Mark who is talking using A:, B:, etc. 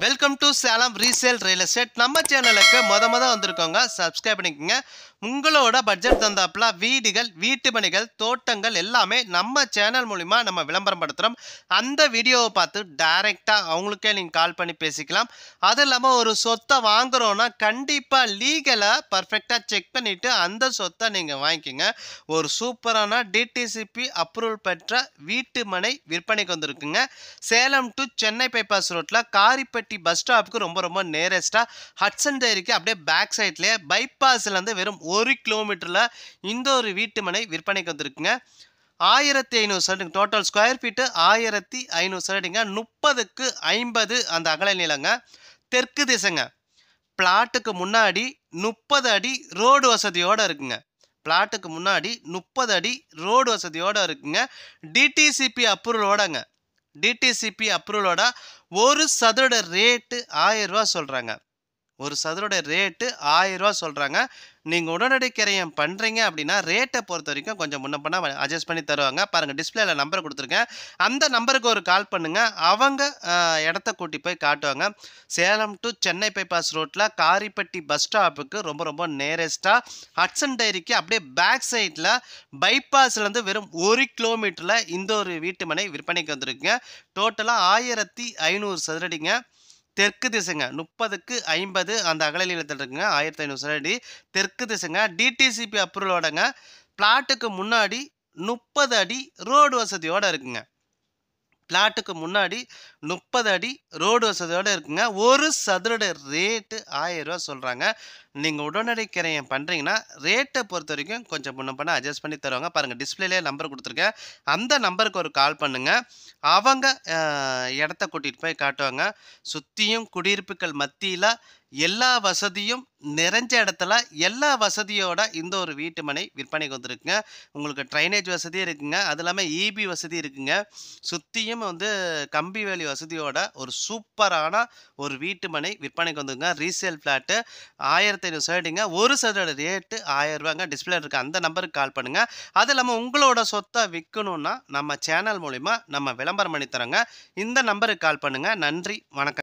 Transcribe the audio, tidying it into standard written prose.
A: Welcome to Salem resale real estate. நம்ம சேனலுக்கு மொத வந்திருக்கோங்க, சப்ஸ்கிரைப் பண்ணிக்கோங்க. உங்களோட பட்ஜெட் தந்தாப்புல வீடுகள், வீட்டு மனைகள், தோட்டங்கள் எல்லாமே நம்ம சேனல் மூலிமா நம்ம விளம்பரம் படுத்துகிறோம். அந்த வீடியோவை பார்த்து டைரெக்டாக அவங்களுக்கே நீங்கள் கால் பண்ணி பேசிக்கலாம். அது இல்லாமல் ஒரு சொத்தை வாங்குகிறோன்னா கண்டிப்பாக லீகலாக பர்ஃபெக்டாக செக் பண்ணிவிட்டு அந்த சொத்தை நீங்கள் வாங்கிக்கோங்க. ஒரு சூப்பரான டிடிசிபி அப்ரூவல் பெற்ற வீட்டு மனை விற்பனைக்கு வந்திருக்குங்க. சேலம் டு சென்னை பைபாஸ் ரோட்டில் காரிப்பட்டி பஸ் ஸ்டாப்புக்கு ரொம்ப நேரஸ்ட்டாக ஹட்சன் டைரிக்கு அப்படியே பேக் சைட்லேயே பைபாஸ்லேருந்து வெறும் 1 கிலோமீட்டரில் இந்த ஒரு வீட்டு மனை விற்பனைக்கு வந்திருக்குங்க. 1500 சதுரடி டோட்டல் ஸ்கொயர் ஃபீட்டு 1500 சதுரடிங்க. 30க்கு 50 அந்த அகல நீளங்க. தெற்கு திசைங்க. பிளாட்டுக்கு முன்னாடி 30 அடி ரோடு வசதியோடு இருக்குங்க. பிளாட்டுக்கு முன்னாடி 30 அடி ரோடு வசதியோடு இருக்குங்க. டிடிசிபி அப்ரூவலோடங்க. டிடிசிபி அப்ரூவலோட ஒரு சதுரோட ரேட்டு 1000 ரூபா சொல்கிறாங்க. ஒரு சதுரோட ரேட்டு 1000 ரூபா சொல்கிறாங்க. நீங்கள் உடனடி கிரயம் பண்ணுறீங்க அப்படின்னா ரேட்டை பொறுத்த வரைக்கும் கொஞ்சம் முன்ன பண்ண அட்ஜஸ்ட் பண்ணி தருவாங்க. பாருங்கள், டிஸ்பிளேல நம்பர் கொடுத்துருக்கேன். அந்த நம்பருக்கு ஒரு கால் பண்ணுங்கள். அவங்க இடத்த கூட்டி போய் காட்டுவாங்க. சேலம் டு சென்னை பைபாஸ் ரோட்டில் காரிப்பட்டி பஸ் ஸ்டாப்புக்கு ரொம்ப நேரஸ்ட்டாக ஹட்சன் டைரிக்கு அப்படியே பேக் சைடில் பைபாஸ்லேருந்து வெறும் 1 கிலோமீட்டரில் இந்த ஒரு வீட்டு மனை விற்பனைக்கு வந்திருக்குங்க. டோட்டலாக 1500 சதுரடிங்க. தெற்கு திசைங்க. 30க்கு 50 அந்த அகல நீளத்தில் இருக்குங்க. 1500 சதுரடி தெற்கு திசைங்க. டிடிசிபி அப்ரூவலோடங்க. பிளாட்டுக்கு முன்னாடி 30 அடி ரோடு வசதியோடு இருக்குங்க. பிளாட்டுக்கு முன்னாடி 30 அடி ரோடு வசதியோடு இருக்குங்க. ஒரு சதுரோட ரேட்டு 1000 ரூபா சொல்கிறாங்க. நீங்கள் உடனடி கிரயம் பண்ணுறீங்கன்னா ரேட்டை பொறுத்த வரைக்கும் கொஞ்சம் முன்ன பண்ண அட்ஜஸ்ட் பண்ணி தருவாங்க. பாருங்கள், டிஸ்பிளேலே நம்பர் கொடுத்துருக்கேன். அந்த நம்பருக்கு ஒரு கால் பண்ணுங்கள். அவங்க இடத்த கூட்டிகிட்டு போய் காட்டுவாங்க. சுற்றியும் குடியிருப்புகள் மத்தியில் எல்லா வசதியும் நிறைஞ்ச இடத்துல எல்லா வசதியோட இந்த ஒரு வீட்டு மனை விற்பனைக்கு வந்துருக்குங்க. உங்களுக்கு ட்ரைனேஜ் வசதியும் இருக்குங்க. அது இல்லாமல் இபி வசதி இருக்குங்க. சுற்றியும் கம்பி வேலி வசதியோட ஒரு சூப்பரான ஒரு வீட்டு மனை விற்பனைக்கு வந்துருங்க. Resale flat 1500 சதுரடிங்க. ஒரு சதுரோட ரேட்டு 1000 ரூபாங்க. டிஸ்பிளே இருக்குது. அந்த நம்பருக்கு கால் பண்ணுங்கள். அது இல்லாமல் உங்களோட சொத்தை விற்கணுன்னா நம்ம சேனல் மூலிமா நம்ம விளம்பரம் பண்ணி தரோங்க. இந்த நம்பருக்கு கால் பண்ணுங்கள். நன்றி, வணக்கம்.